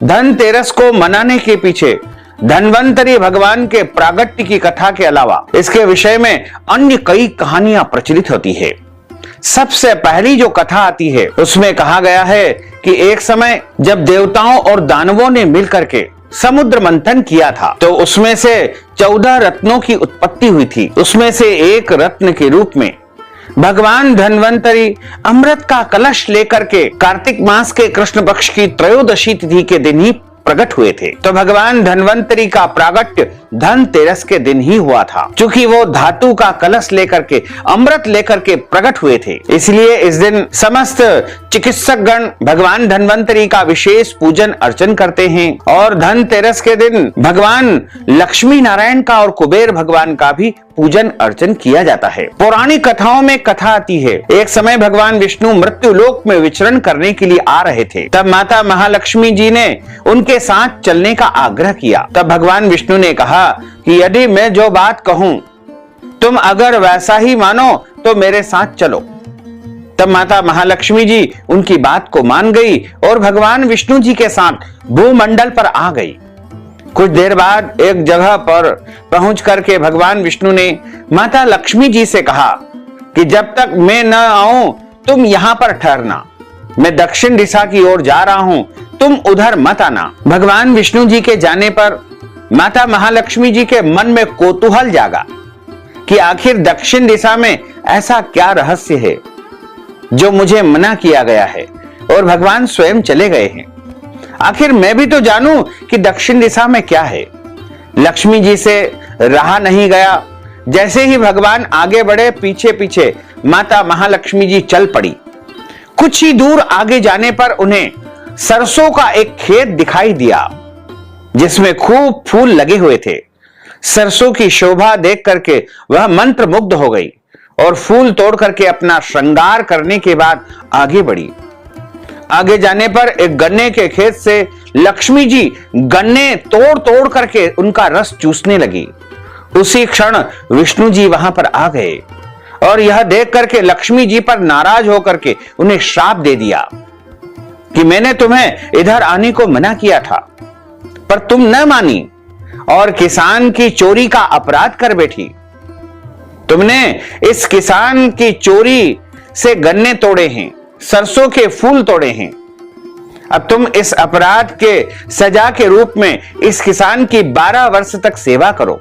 धनतेरस को मनाने के पीछे धन्वंतरी भगवान के प्रागट्य की कथा के अलावा इसके विषय में अन्य कई कहानियां प्रचलित होती है। सबसे पहली जो कथा आती है उसमें कहा गया है कि एक समय जब देवताओं और दानवों ने मिलकर के समुद्र मंथन किया था तो उसमें से 14 रत्नों की उत्पत्ति हुई थी। उसमें से एक रत्न के रूप में भगवान धन्वंतरी अमृत का कलश लेकर के कार्तिक मास के कृष्ण पक्ष की त्रयोदशी तिथि के दिन ही प्रकट हुए थे। तो भगवान धन्वंतरी का प्रागट्य धनतेरस के दिन ही हुआ था। क्योंकि वो धातु का कलश लेकर के अमृत लेकर के प्रकट हुए थे, इसलिए इस दिन समस्त चिकित्सक गण भगवान धन्वंतरी का विशेष पूजन अर्चन करते हैं। और धनतेरस के दिन भगवान लक्ष्मी नारायण का और कुबेर भगवान का भी पूजन अर्चन किया जाता है। पौराणिक कथाओं में कथा आती है, एक समय भगवान विष्णु मृत्यु लोक में विचरण करने के लिए आ रहे थे। तब माता महालक्ष्मी जी ने उनके साथ चलने का आग्रह किया। तब भगवान विष्णु ने कहा कि यदि मैं जो बात कहूं तुम अगर वैसा ही मानो तो मेरे साथ चलो। तब माता महालक्ष्मी जी उनकी बात को मान गई और भगवान विष्णु जी के साथ भूमंडल पर आ गई। कुछ देर बाद एक जगह पर पहुंच करके भगवान विष्णु ने माता लक्ष्मी जी से कहा कि जब तक मैं न आऊं तुम यहां पर ठहरना, मैं दक्षिण दिशा की ओर जा रहा हूं, तुम उधर मत आना। भगवान विष्णु जी के जाने पर माता महालक्ष्मी जी के मन में कौतूहल जागा कि आखिर दक्षिण दिशा में ऐसा क्या रहस्य है जो मुझे मना किया गया है, और भगवान स्वयं चले गए हैं। आखिर मैं भी तो जानूं कि दक्षिण दिशा में क्या है। लक्ष्मी जी से रहा नहीं गया। जैसे ही भगवान आगे बढ़े, पीछे पीछे माता महालक्ष्मी जी चल पड़ी। कुछ ही दूर आगे जाने पर उन्हें सरसों का एक खेत दिखाई दिया जिसमें खूब फूल लगे हुए थे। सरसों की शोभा देख करके वह मंत्र मुग्ध हो गई और फूल तोड़ करके अपना श्रृंगार करने के बाद आगे बढ़ी। आगे जाने पर एक गन्ने के खेत से लक्ष्मी जी गन्ने तोड़ तोड़ करके उनका रस चूसने लगी। उसी क्षण विष्णु जी वहां पर आ गए और यह देख करके लक्ष्मी जी पर नाराज होकर के उन्हें श्राप दे दिया कि मैंने तुम्हें इधर आने को मना किया था पर तुम न मानी और किसान की चोरी का अपराध कर बैठी। तुमने इस किसान की चोरी से गन्ने तोड़े हैं, सरसों के फूल तोड़े हैं। अब तुम इस अपराध के सजा के रूप में इस किसान की 12 वर्ष तक सेवा करो।